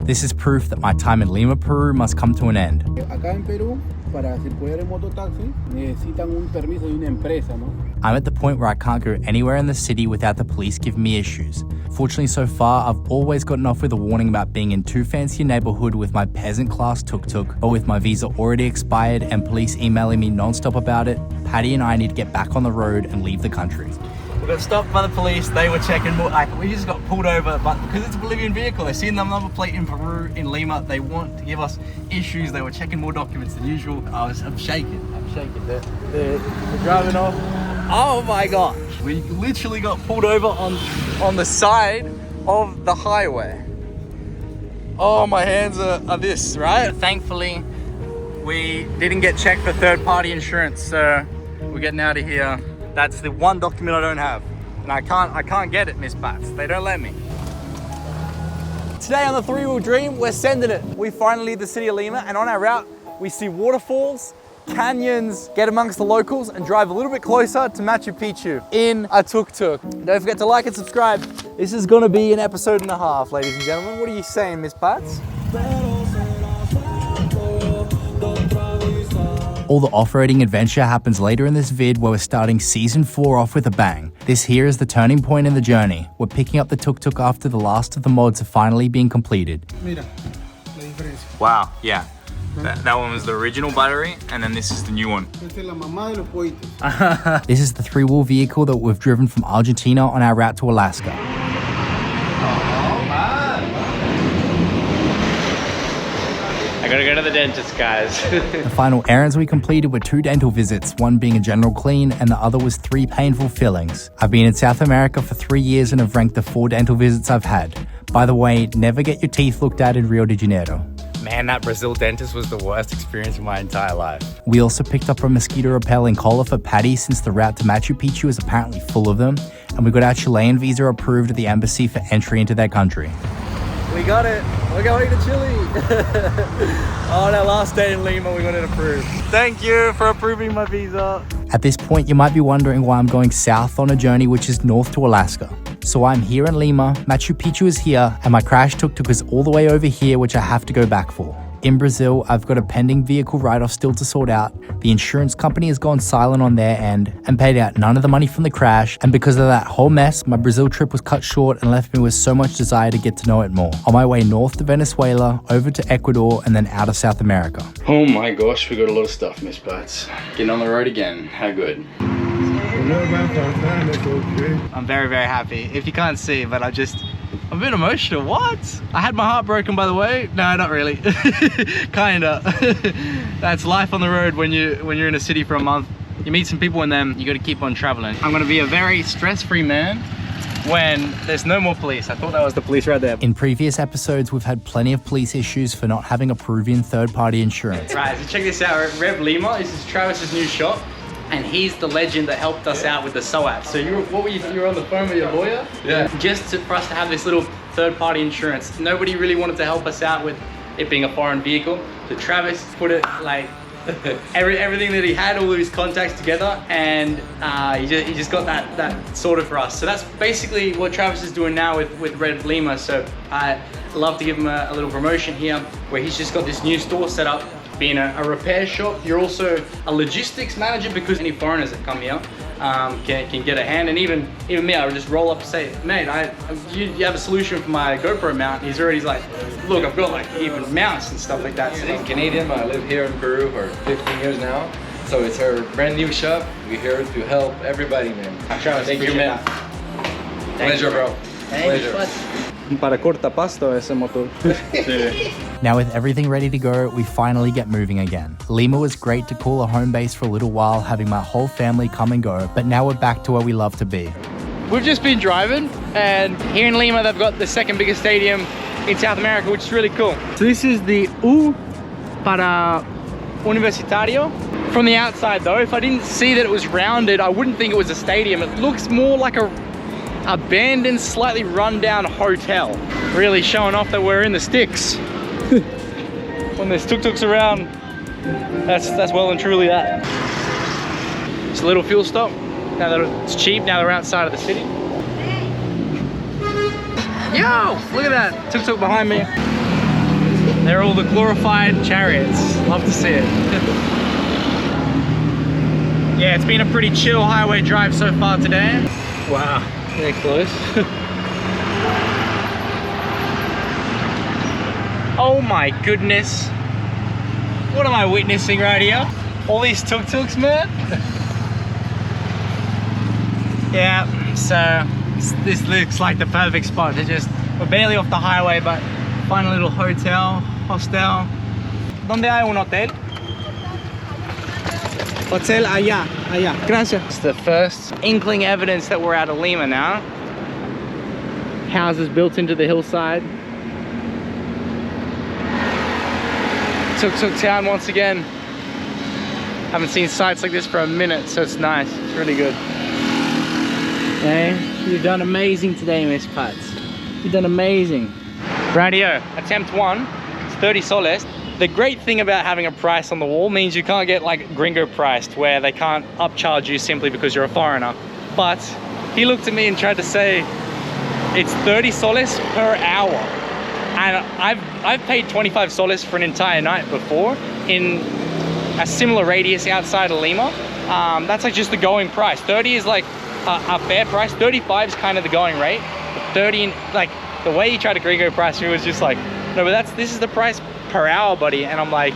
This is proof that my time in Lima, Peru must come to an end. Acá en Perú, para circular en mototaxi, necesitan un permiso de una empresa, ¿no? I'm at the point where I can't go anywhere in the city without the police giving me issues. Fortunately, so far, I've always gotten off with a warning about being in too fancy a neighborhood with my peasant class tuk-tuk, or with my visa already expired and police emailing me non-stop about it. Patty and I need to get back on the road and leave the country. We got stopped by the police. They were checking more. We just got pulled over, but because it's a Bolivian vehicle, they seen the number plate in Peru, in Lima. They want to give us issues. They were checking more documents than usual. I'm shaking. They're driving off. Oh my gosh! We literally got pulled over on the side of the highway. Oh, my hands are this, right? Thankfully, we didn't get checked for third-party insurance, so we're getting out of here. That's the one document I don't have, and I can't get it, Miss Bats. They don't let me. Today on the Three-Wheel Dream, we're sending it. We finally leave the city of Lima, and on our route, we see waterfalls, canyons, get amongst the locals, and drive a little bit closer to Machu Picchu in a tuk-tuk. Don't forget to like and subscribe. This is gonna be an episode and a half, ladies and gentlemen. What are you saying, Miss Bats? All the off-roading adventure happens later in this vid where we're starting season 4 off with a bang. This here is the turning point in the journey. We're picking up the tuk-tuk after the last of the mods have finally been completed. Mira, la diferencia. Wow, yeah. That one was the original battery, and then this is the new one. Esta es la mamá de los pollitos. This is the 3-wheel vehicle that we've driven from Argentina on our route to Alaska. I gotta go to the dentist, guys. The final errands we completed were 2 dental visits, one being a general clean and the other was 3 painful fillings. I've been in South America for 3 years and have ranked the 4 dental visits I've had. By the way, never get your teeth looked at in Rio de Janeiro. Man, that Brazil dentist was the worst experience of my entire life. We also picked up a mosquito repelling collar for Patty since the route to Machu Picchu is apparently full of them, and we got our Chilean visa approved at the embassy for entry into their country. We got it. We're going to Chile. On our last day in Lima, we got it approved. Thank you for approving my visa. At this point, you might be wondering why I'm going south on a journey which is north to Alaska. So I'm here in Lima, Machu Picchu is here, and my crash tuk-tuk is all the way over here, which I have to go back for. In Brazil, I've got a pending vehicle write-off still to sort out. The insurance company has gone silent on their end and paid out none of the money from the crash, and because of that whole mess, my Brazil trip was cut short and left me with so much desire to get to know it more. On my way north to Venezuela, over to Ecuador, and then out of South America. Oh my gosh, we got a lot of stuff, Miss Bats. Getting on the road again, how good. I'm very, very happy. If you can't see, but I'm a bit emotional. What? I had my heart broken, by the way. No, not really. Kinda. That's life on the road when you're in a city for a month. You meet some people and then you got to keep on traveling. I'm gonna be a very stress-free man when there's no more police. I thought that was the police right there. In previous episodes, we've had plenty of police issues for not having a Peruvian third-party insurance. Right, so check this out. Rev Lima, this is Travis's new shop. And he's the legend that helped us out with the SOAT. So you were on the phone with your lawyer? Yeah. For us to have this little third-party insurance. Nobody really wanted to help us out with it being a foreign vehicle. So Travis put it like everything that he had, all of his contacts together, and he just got that sorted for us. So that's basically what Travis is doing now with Red Lima. So I love to give him a little promotion here, where he's just got this new store set up. Being a repair shop, you're also a logistics manager, because any foreigners that come here can get a hand. And even me, I would just roll up and say, mate, you have a solution for my GoPro mount. He's already like, look, I've got like even mounts and stuff like that. I'm Canadian, but I live here in Peru for 15 years now. So it's our brand new shop. We're here to help everybody, man. Thank you, man. Pleasure, bro. Pleasure. Para corta pasto ese motor. Now with everything ready to go, we finally get moving again. Lima was great to call a home base for a little while, having my whole family come and go, but now we're back to where we love to be. We've just been driving, and here in Lima they've got the second biggest stadium in South America, which is really cool. So this is the U para Universitario. From the outside though, if I didn't see that it was rounded, I wouldn't think it was a stadium. It looks more like a abandoned, slightly run-down hotel. Really showing off that we're in the sticks. When there's tuk-tuks around, that's well and truly that. It's a little fuel stop. Now that it's cheap, now they're outside of the city. Yo, look at that tuk-tuk behind me. They're all the glorified chariots. Love to see it. Yeah, it's been a pretty chill highway drive so far today. Wow, they're close. Oh my goodness. What am I witnessing right here? All these tuk-tuks, man. Yeah, so this looks like the perfect spot. We're barely off the highway, but find a little hostel. ¿Dónde hay un hotel? Hotel allá. Gracias. It's the first inkling evidence that we're out of Lima now. Houses built into the hillside. Tuk-tuk town once again. Haven't seen sights like this for a minute, so it's nice. It's really good. Okay, you've done amazing today, Miss Putz. You've done amazing. Radio, attempt 1, it's 30 soles. The great thing about having a price on the wall means you can't get like gringo priced, where they can't upcharge you simply because you're a foreigner. But he looked at me and tried to say, it's 30 soles per hour. And I've paid 25 soles for an entire night before in a similar radius outside of Lima. That's like just the going price. 30 is like a fair price. 35 is kind of the going rate. But 30, like the way he tried to gringo price me was just like, no, but this is the price per hour, buddy. And I'm like,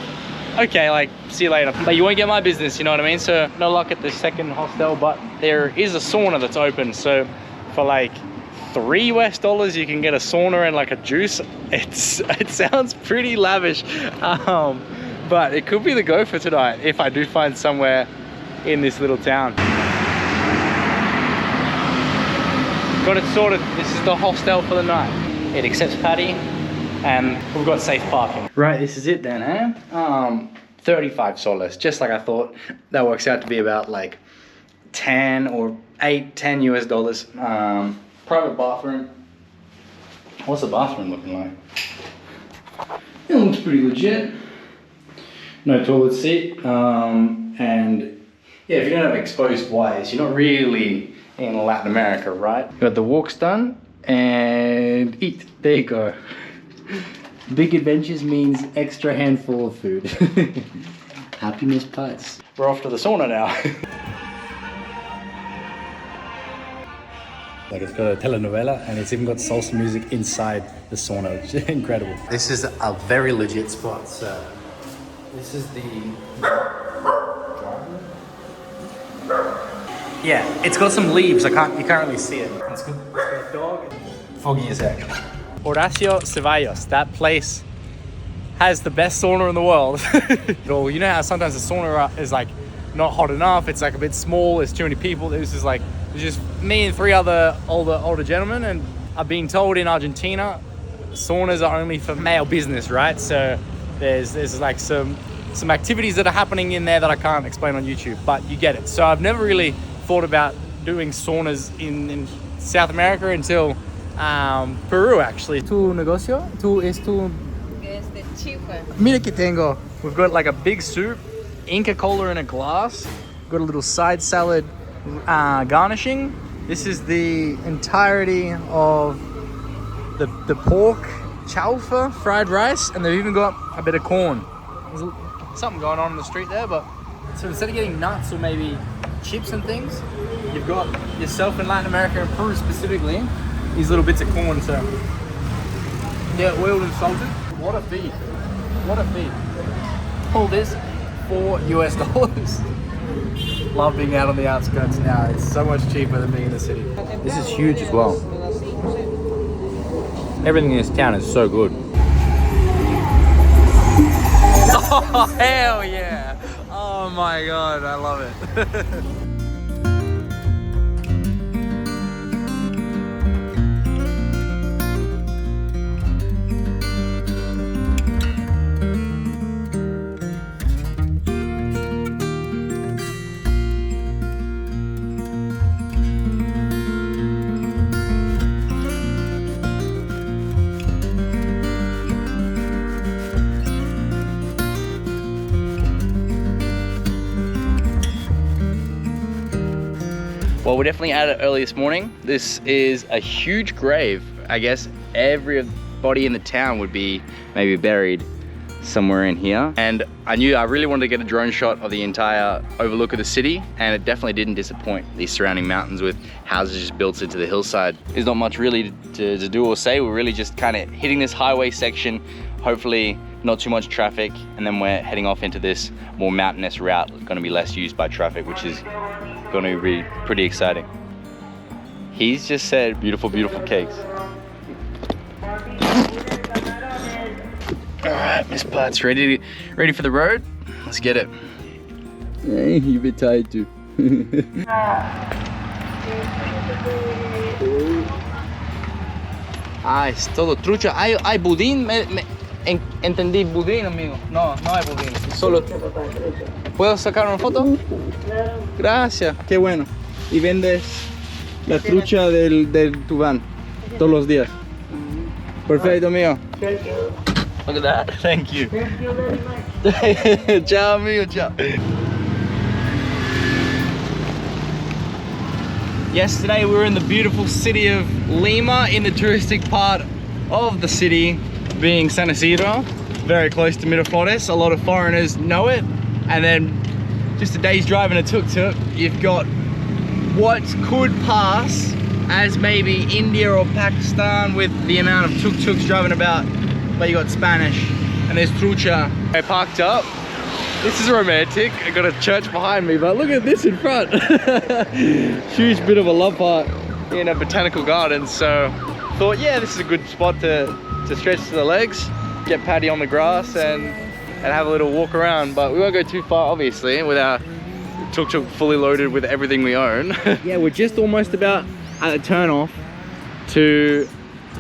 okay, like, see you later. But you won't get my business, you know what I mean? So no luck at the second hostel, but there is a sauna that's open. So for like $3 US, you can get a sauna and like a juice. It sounds pretty lavish, but it could be the go for tonight if I do find somewhere in this little town. Got it sorted. This is the hostel for the night. It accepts Paddy, and we've got safe parking. Right, this is it then, eh? 35 soles, just like I thought. That works out to be about like 10 US. Private bathroom. What's the bathroom looking like? It looks pretty legit. No toilet seat. And yeah, if you don't have exposed wires, you're not really in Latin America, right? You got the walks done and eat. There you go. Big adventures means extra handful of food. Happy Miss Putz. We're off to the sauna now. Like, it's got a telenovela and it's even got salsa music inside the sauna, which is incredible. This is a very legit spot. So this is the yeah, it's got some leaves. You can't really see it. It's got a dog. Foggy as heck. Horacio Ceballos, that place has the best sauna in the world. Well, you know how sometimes the sauna is like not hot enough, it's like a bit small, there's too many people. This is like, it's just me and 3 other older gentlemen, and I've been told in Argentina saunas are only for male business, right? So there's like some activities that are happening in there that I can't explain on YouTube, but you get it. So I've never really thought about doing saunas in South America until Peru, actually. ¿Tu negocio? Es tu? Es de Chile. Mira que tengo. We've got like a big soup, Inca Cola in a glass. Got a little side salad garnishing. This is the entirety of the pork chaufa fried rice, and they've even got a bit of corn. There's something going on in the street there, but so instead of getting nuts or maybe chips and things, you've got yourself in Latin America and Peru specifically these little bits of corn. So yeah, oiled and salted. What a feed! What a feed! All this $4 US. Love being out on the outskirts now. It's so much cheaper than being in the city. This is huge as well. Everything in this town is so good. Oh, hell yeah! Oh my god, I love it. Well, we're definitely at it early this morning. This is a huge grave. I guess every body in the town would be maybe buried somewhere in here. And I knew I really wanted to get a drone shot of the entire overlook of the city, and it definitely didn't disappoint. These surrounding mountains with houses just built into the hillside. There's not much really to do or say. We're really just kind of hitting this highway section, hopefully not too much traffic, and then we're heading off into this more mountainous route. It's going to be less used by traffic, which is going to be pretty exciting. He's just said beautiful, beautiful cakes. All right, Miss Butts, ready for the road? Let's get it. Hey, you've been tired too. Ah, es todo trucha. Hay budín. Entendí budín, amigo. No, no hay budín. Solo. ¿Puedo sacar una foto? Gracias. Qué bueno. Y vendes la trucha del tu van todos los días. Perfecto, amigo. Look at that. Thank you. Thank you very much. Ciao, amigo. Ciao. Yesterday we were in the beautiful city of Lima, in the touristic part of the city, being San Isidro, very close to Miraflores. A lot of foreigners know it. And then just a day's drive in a tuk-tuk, you've got what could pass as maybe India or Pakistan with the amount of tuk-tuks driving about, but you got Spanish and there's trucha. I parked up. This is romantic. I got a church behind me, but look at this in front. Huge bit of a love heart in a botanical garden. So thought, yeah, this is a good spot to stretch to the legs, get Paddy on the grass and have a little walk around. But we won't go too far, obviously, with our tuk-tuk fully loaded with everything we own. Yeah, we're just almost about at the turn off to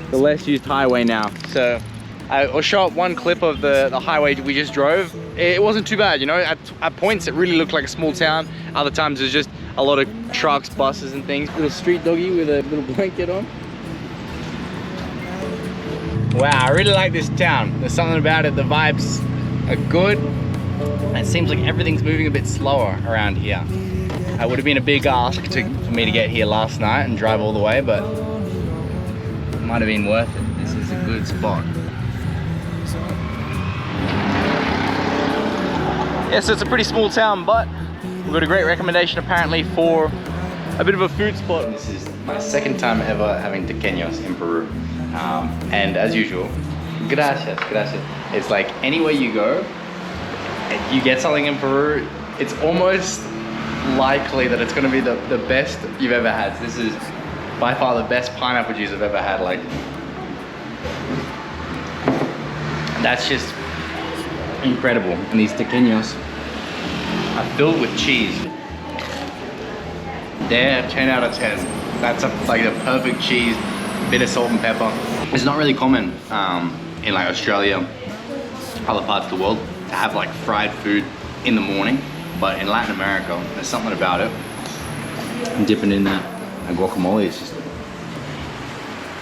the less used highway now. So I'll show up one clip of the highway we just drove. It wasn't too bad, you know. At points it really looked like a small town. Other times it was just a lot of trucks, buses and things. Little street doggy with a little blanket on. Wow, I really like this town. There's something about it, the vibes are good. It seems like everything's moving a bit slower around here. It would have been a big ask for me to get here last night and drive all the way, but it might have been worth it. This is a good spot. Yeah, so it's a pretty small town, but we've got a great recommendation apparently for a bit of a food spot. This is my second time ever having tequeños in Peru. And as usual, gracias, gracias. It's like anywhere you go, you get something in Peru, it's almost likely that it's gonna be the best you've ever had. This is by far the best pineapple juice I've ever had. Like, that's just incredible. And these tequeños are filled with cheese. They're 10 out of 10. That's like the perfect cheese, bit of salt and pepper. It's not really common in like Australia, other parts of the world, to have like fried food in the morning, but in Latin America, there's something about it. I'm dipping in that guacamole, it's just,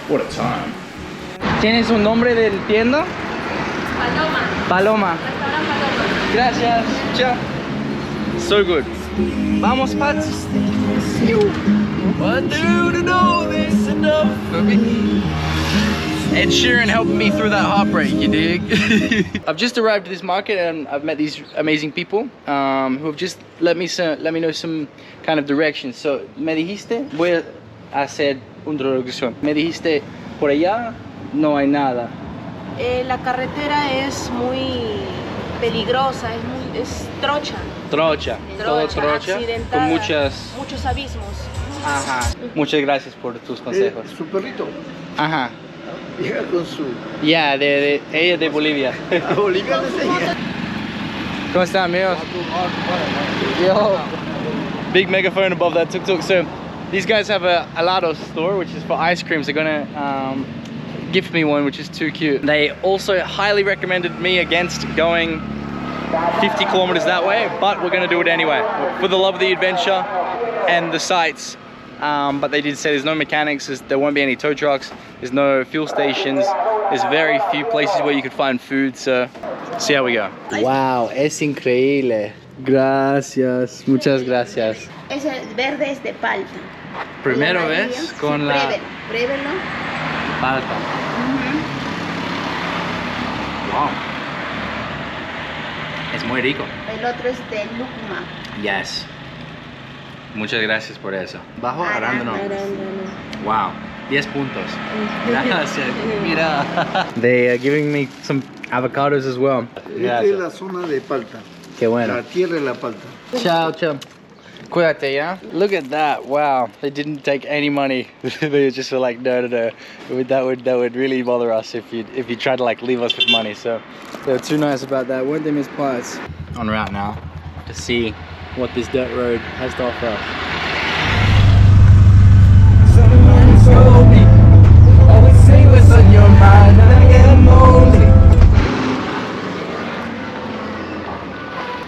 what a time. ¿Tienes un nombre de tienda? Paloma. Paloma. Restaurant Paloma. Gracias. Ciao. So good. Vamos, Pats. What do to know this enough for me? Ed Sheeran helping me through that heartbreak, you dig? I've just arrived at this market and I've met these amazing people who have just let me know some kind of direction. So, me dijiste, voy a hacer una traducción. Me dijiste, por allá no hay nada. La carretera es muy peligrosa, es trocha. Trocha, todo trocha, con muchos abismos. Ajá. Muchas gracias por tus consejos. Su perrito. Ajá. Llega con su... Ya, ella de Bolivia. Bolivia desde ella. ¿Cómo están, amigos? Yo. Big megaphone above that tuk-tuk. So, these guys have a helado store, which is for ice creams. They're gonna gift me one, which is too cute. They also highly recommended me against going 50 kilometers that way, but we're gonna do it anyway for the love of the adventure and the sights. But they did say there's no mechanics, there won't be any tow trucks, there's no fuel stations, there's very few places where you could find food, so see how we go. Wow, es increíble. Gracias, muchas gracias. Es el verde, es de palta. Primero vez con la Pruébelo. palta. Wow. Es muy rico. El otro es de lúcuma. Yes. Muchas gracias por eso. Bajo arándano. Wow. 10 puntos. Gracias. Mira. They are giving me some avocados as well. Esta es la zona de palta. Qué bueno. La tierra de la palta. Ciao, ciao. Cuídate, yeah? Look at that. Wow. They didn't take any money. They just were like, no. That would really bother us if you tried to like leave us with money. So they were too nice about that, weren't they, Miss Pies? En route now to see what this dirt road has to offer us. Someone told me, always say what's on your mind, and I am lonely.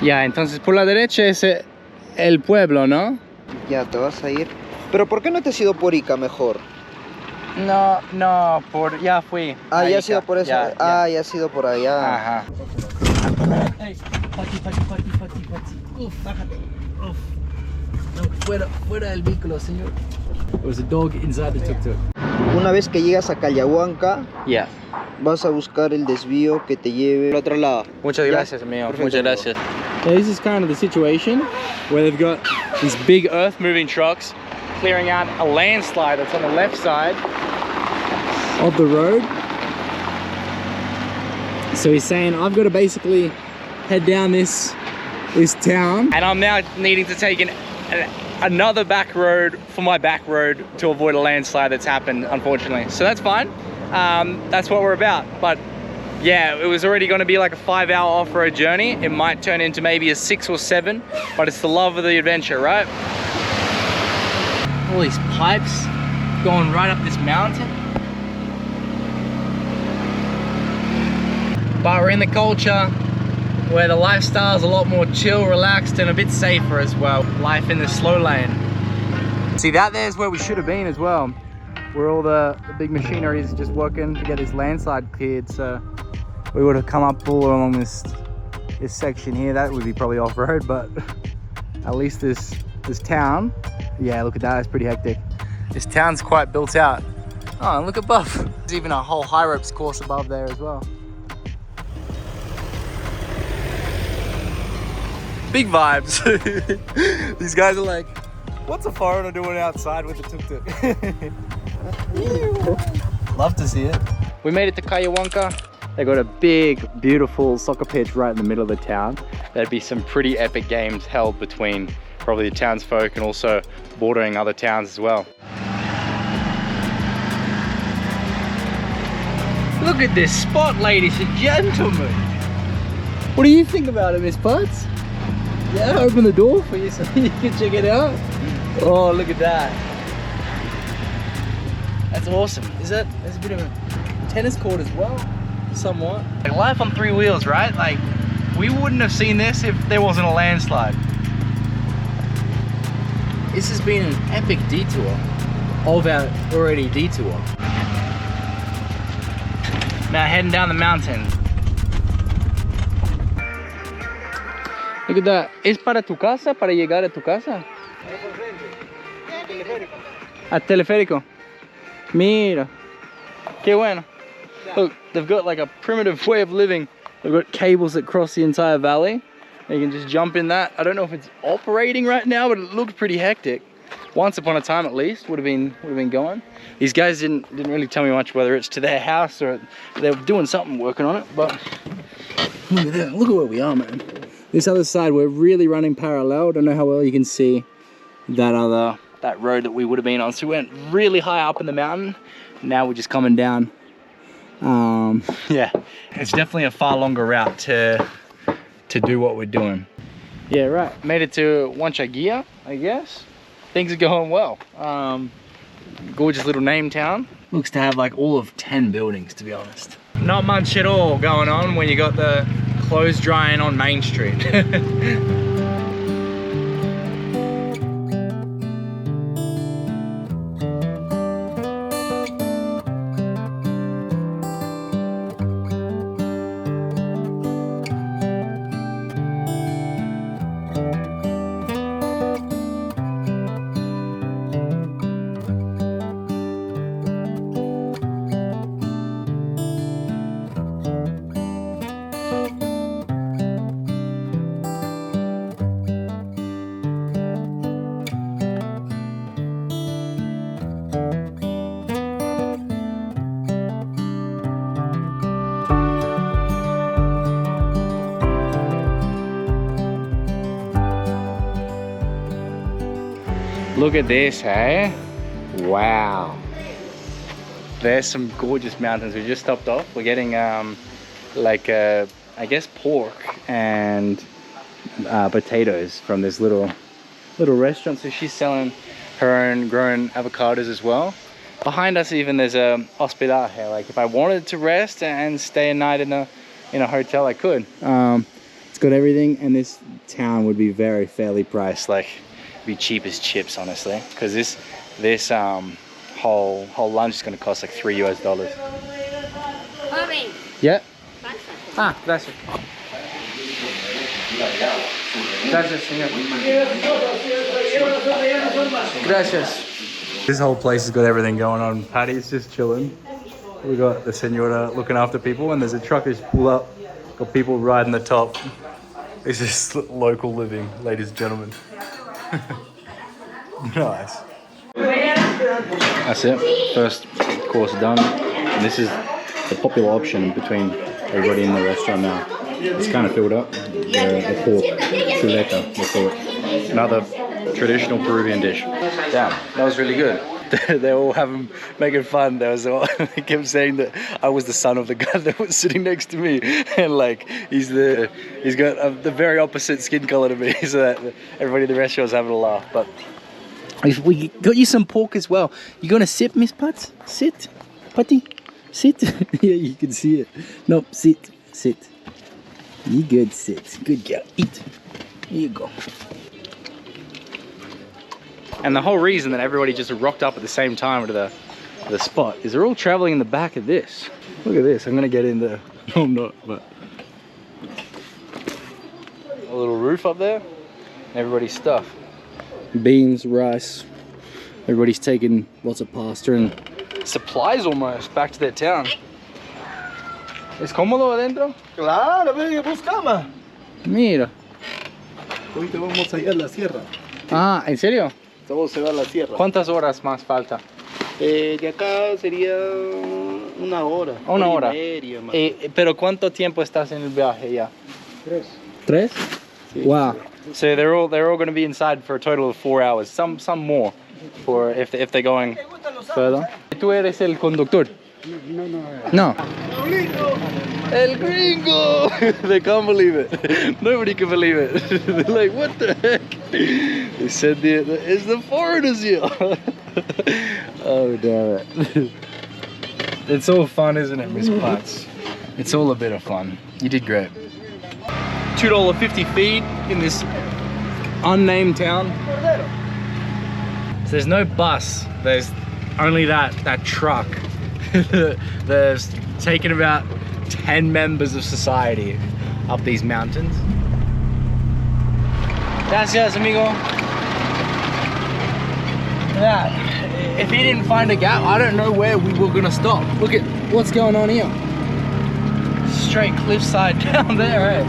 Ya, entonces por la derecha es el pueblo, ¿no? Ya te vas a ir. Pero ¿por qué no te has ido por Ica mejor? No, ya fui. Ah, ya has ido por eso. Ya. Ya has ido por allá. Ajá. Uf, bájate. Uf. No, fuera del vehículo, señor. There was a dog inside the tuk-tuk. Una vez que llegas a Callahuanca, Yeah. vas a buscar el desvío que te lleve al otro lado. Muchas ¿Ya? gracias, amigo. Perfecto. Muchas gracias. This is kind of the situation where they've got these big earth-moving trucks clearing out a landslide that's on the left side of the road. So he's saying, I've got to basically head down this town, and I'm now needing to take another back road for my back road to avoid a landslide that's happened, unfortunately. So that's fine. That's what we're about. But yeah, it was already going to be like a 5-hour off-road journey. It might turn into maybe a 6 or 7, but it's the love of the adventure, right? All these pipes going right up this mountain. But we're in the culture where the lifestyle is a lot more chill, relaxed, and a bit safer as well. Life in the slow lane. See, that there's where we should have been as well, where all the big machinery is just working to get this landslide cleared. So we would have come up all along this section here. That would be probably off-road, but at least this town, yeah, look at that, it's pretty hectic. This town's quite built out. Oh, and look above. There's even a whole high ropes course above there as well. Big vibes. These guys are like, what's a foreigner doing outside with a tuk-tuk? Love to see it. We made it to Callahuanca. They got a big, beautiful soccer pitch right in the middle of the town. There'd be some pretty epic games held between probably the townsfolk and also bordering other towns as well. Look at this spot, ladies and gentlemen. What do you think about it, Miss Putz? Yeah, open the door for you so you can check it out. Oh, look at that. That's awesome. There's a bit of a tennis court as well, somewhat. Like life on 3 wheels, right? Like, we wouldn't have seen this if there wasn't a landslide. This has been an epic detour of our already detour. Now heading down the mountain. Look at that. ¿Es para tu casa? ¿Para llegar a tu casa? A teleférico. Mira. Qué bueno. Look, they've got like a primitive way of living. They've got cables that cross the entire valley. You can just jump in that. I don't know if it's operating right now, but it looked pretty hectic. Once upon a time, at least, would have been going. These guys didn't really tell me much whether it's to their house or they were doing something, working on it. But look at that. Look at where we are, man. This other side, we're really running parallel. I don't know how well you can see that road that we would have been on. So we went really high up in the mountain. Now we're just coming down. Yeah, it's definitely a far longer route to do what we're doing. Yeah, right. Made it to Huanchaguilla, I guess. Things are going well. Gorgeous little name town. Looks to have like all of 10 buildings, to be honest. Not much at all going on when you got the clothes drying on Main Street. Look at this, hey? Wow. There's some gorgeous mountains. We just stopped off. We're getting like I guess pork and potatoes from this little restaurant. So she's selling her own grown avocados as well. Behind us even there's a hospedaje. Like if I wanted to rest and stay a night in a hotel, I could. It's got everything, and this town would be very fairly priced. Like it'd be cheap as chips, honestly, because this whole lunch is going to cost like $3 US. Yeah. Ah, gracias. Gracias, señor. Gracias. This whole place has got everything going on. Patty's just chilling. We got the senora looking after people, and there's a truck that's pulled up. Got people riding the top. This is local living, ladies and gentlemen. Nice. That's it. First course done. And this is the popular option between everybody in the restaurant now. It's kind of filled up. The pork chuleta, they call it. Another traditional Peruvian dish. Damn, that was really good. They all making fun. They kept saying that I was the son of the guy that was sitting next to me, and like he's got the very opposite skin color to me, so that everybody in the restaurant was having a laugh. But we got you some pork as well. You gonna sit, Miss Putz? Sit, Putty, sit. Yeah, you can see it. No, sit. You good, sit. Good girl. Eat. Here you go. And the whole reason that everybody just rocked up at the same time to the spot is they're all traveling in the back of this. Look at this. I'm gonna get in there. No, I'm not, but a little roof up there. Everybody's stuff. Beans, rice. Everybody's taking lots of pasta and supplies almost back to their town. ¿Es cómodo adentro? Claro, bus cama. Mira. Ahorita vamos allá a la sierra. Ah, ¿en serio? Vamos a ir a la sierra. ¿Cuántas horas más falta? De acá sería una hora. Una hora. Y media, más. Pero ¿cuánto tiempo estás en el viaje ya? 3. 3? Sí. Wow. So they're all going to be inside for a total of 4 hours. Some more, for if they're going further. ¿Tú eres el conductor? No. El gringo! They can't believe it. Nobody can believe it. They're like, what the heck? They said it's the foreigners here. Oh, damn it. It's all fun, isn't it, Miss Potts? It's all a bit of fun. You did great. $2.50 feed in this unnamed town. So there's no bus. There's only that truck. There's taken about 10 members of society up these mountains. Gracias, amigo. Yeah, if he didn't find a gap, I don't know where we were gonna stop. Look at what's going on here. Straight cliffside down there, eh?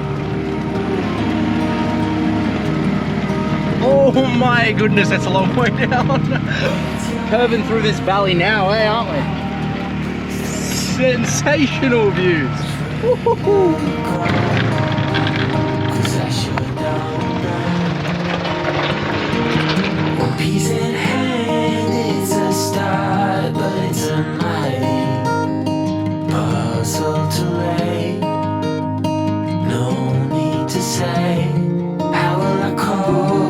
Oh my goodness, that's a long way down. Curving through this valley now, eh, aren't we? Sensational views. Peace in hand, it's a start, but it's a mighty puzzle terrain. No need to say, how will I cope?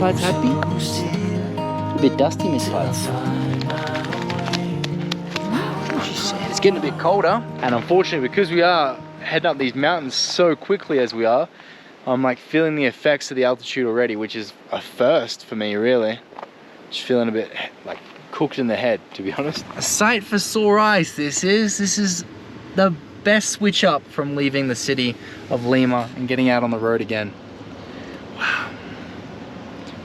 Potts happy? A bit dusty, Miss Potts. She said it's getting a bit colder, and unfortunately, because we are heading up these mountains so quickly as we are, I'm like feeling the effects of the altitude already, which is a first for me, really. Just feeling a bit like cooked in the head, to be honest. A sight for sore eyes. This is the best switch up from leaving the city of Lima and getting out on the road again. Wow.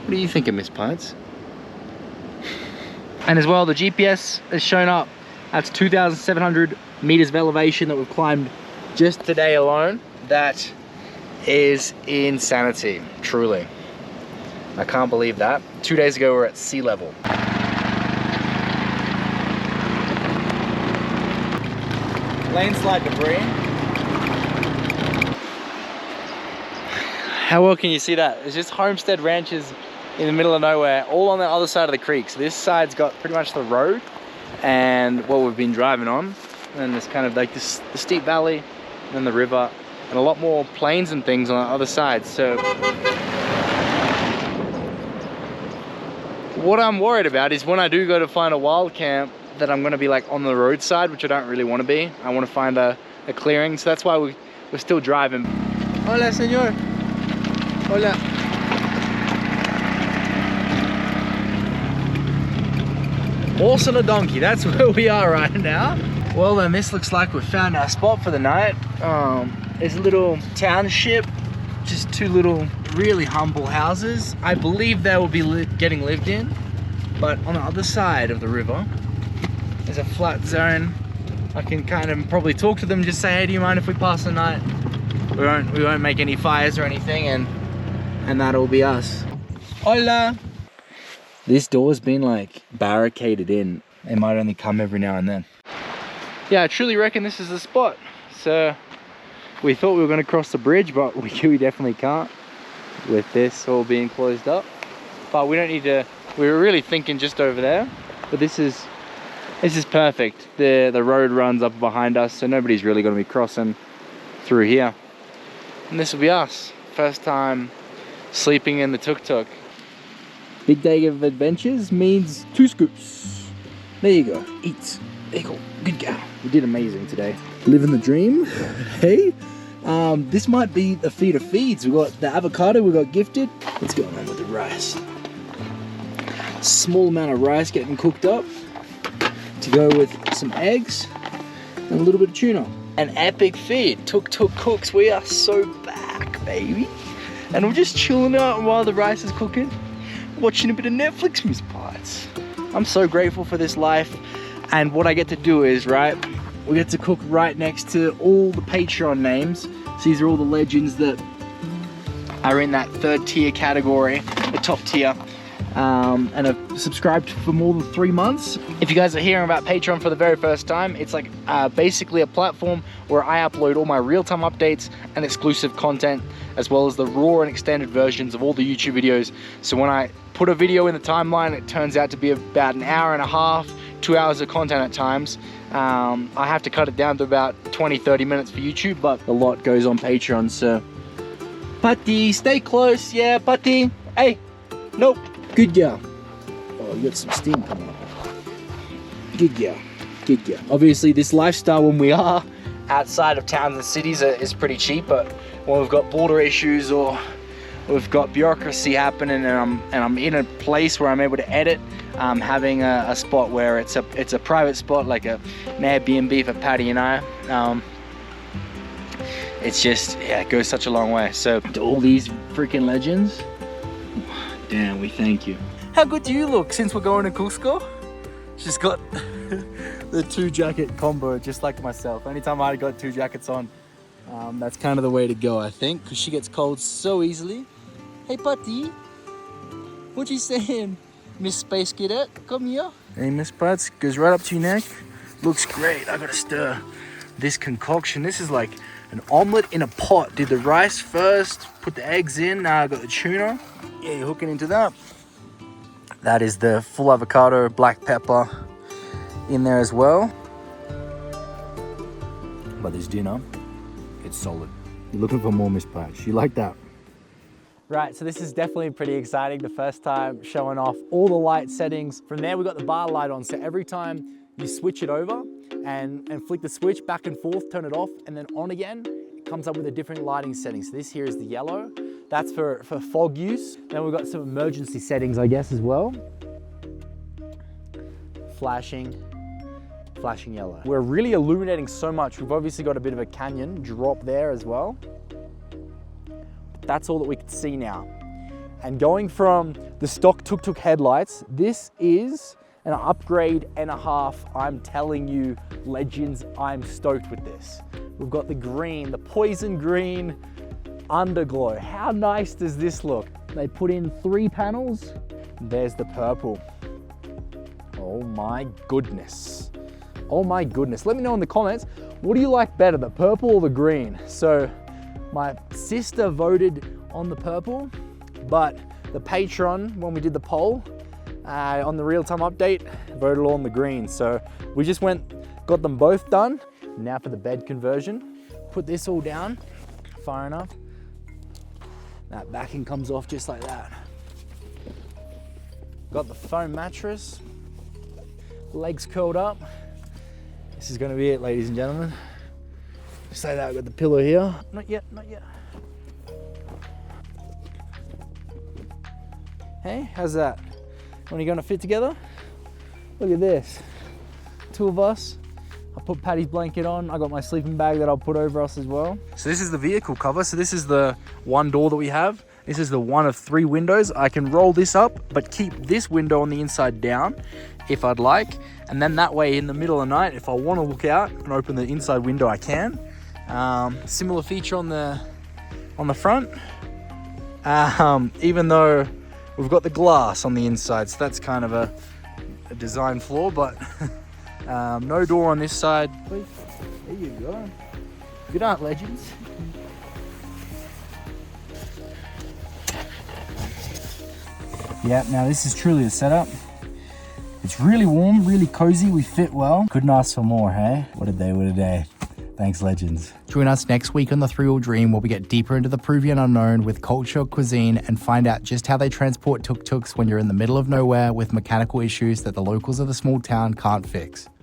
What are you thinking, Miss Pints? And as well, the GPS has shown up. That's 2,700 meters of elevation that we've climbed just today alone. That is insanity, truly. I can't believe that. 2 days ago, we were at sea level. Landslide debris. How well can you see that? It's just homestead ranches in the middle of nowhere, all on the other side of the creek. So this side's got pretty much the road and what we've been driving on. And there's kind of like this the steep valley, and then the river, and a lot more plains and things on the other side. So what I'm worried about is when I do go to find a wild camp, that I'm gonna be like on the roadside, which I don't really want to be. I want to find a clearing, so that's why we're still driving. Hola, señor. Hola. Horse and a donkey, that's where we are right now. Well then, this looks like we've found our spot for the night. There's a little township, just two little really humble houses. I believe they will be getting lived in, but on the other side of the river, there's a flat zone. I can kind of probably talk to them, just say, hey, do you mind if we pass the night? We won't make any fires or anything, and that'll be us. Hola! This door's been like barricaded in. They might only come every now and then. Yeah, I truly reckon this is the spot. So we thought we were gonna cross the bridge, but we definitely can't with this all being closed up. But we don't need to, we were really thinking just over there, but this is perfect. The road runs up behind us, so nobody's really gonna be crossing through here. And this will be us. First time sleeping in the tuk-tuk. Big day of adventures means 2 scoops. There you go, eat. There you go, good girl. We did amazing today. Living the dream, hey? This might be a feed of feeds. We got the avocado, we got gifted. What's going on with the rice? Small amount of rice getting cooked up to go with some eggs and a little bit of tuna. An epic feed, tuk-tuk cooks. We are so back, baby. And we're just chilling out while the rice is cooking, watching a bit of Netflix, Miss Pies. I'm so grateful for this life. And what I get to do is, right, we get to cook right next to all the Patreon names. So these are all the legends that are in that 3rd tier category, the top tier, and have subscribed for more than 3 months. If you guys are hearing about Patreon for the very first time, it's like basically a platform where I upload all my real-time updates and exclusive content, as well as the raw and extended versions of all the YouTube videos. So when I put a video in the timeline, it turns out to be about an hour and a half, 2 hours of content at times. I have to cut it down to about 20-30 minutes for YouTube, but a lot goes on Patreon. So Putty, stay close. Yeah, Putty. Hey, nope. Good girl. Oh, you got some steam coming up. Good girl, good girl. Obviously this lifestyle when we are outside of towns and cities is pretty cheap, but when we've got border issues or we've got bureaucracy happening and I'm in a place where I'm able to edit, having a spot where it's a private spot, like an Airbnb for Patty and I, it's just, yeah, it goes such a long way. So to all these freaking legends, damn, we thank you. How good do you look since we're going to Cusco? She's got the 2-jacket combo, just like myself. Anytime I got 2 jackets on, that's kind of the way to go, I think, because she gets cold so easily. Hey, Putty, what you saying, Miss Space Cadet? Come here. Hey, Miss Putz, goes right up to your neck. Looks great. I gotta stir this concoction. This is like an omelet in a pot. Did the rice first, put the eggs in, now I got the tuna. Yeah, you're hooking into that. That is the full avocado, black pepper in there as well. But this dinner, it's solid. You're looking for more, Miss Patch. You like that? Right, so this is definitely pretty exciting. The first time showing off all the light settings. From there, we got the bar light on. So every time you switch it over and flick the switch back and forth, turn it off and then on again, it comes up with a different lighting setting. So this here is the yellow. That's for fog use. Then we've got some emergency settings, I guess, as well. Flashing yellow. We're really illuminating so much. We've obviously got a bit of a canyon drop there as well. That's all that we can see now. And going from the stock tuk-tuk headlights, this is an upgrade and a half. I'm telling you, legends, I'm stoked with this. We've got the green, the poison green underglow. How nice does this look? They put in 3 panels. There's the purple. Oh my goodness. Oh my goodness. Let me know in the comments, what do you like better, the purple or the green? So my sister voted on the purple, but the patron, when we did the poll on the real-time update, voted all on the green. So we just got them both done. Now for the bed conversion. Put this all down far enough. That backing comes off just like that. Got the foam mattress, legs curled up. This is gonna be it, ladies and gentlemen. Just like that, I've got the pillow here. Not yet, not yet. Hey, how's that? When are you gonna fit together? Look at this. 2 of us. I put Patty's blanket on. I got my sleeping bag that I'll put over us as well. So this is the vehicle cover. So this is the one door that we have. This is the one of 3 windows. I can roll this up, but keep this window on the inside down if I'd like. And then that way in the middle of the night, if I want to look out and open the inside window, I can. Similar feature on the front. Even though we've got the glass on the inside, so that's kind of a design flaw, but no door on this side. There you go. Good night, legends. Yeah, now this is truly a setup. It's really warm, really cozy. We fit well. Couldn't ask for more, hey? What a day, what a day. Thanks, legends. Join us next week on the 3-Wheel Dream, where we get deeper into the Peruvian unknown with culture, cuisine, and find out just how they transport tuk-tuks when you're in the middle of nowhere with mechanical issues that the locals of the small town can't fix.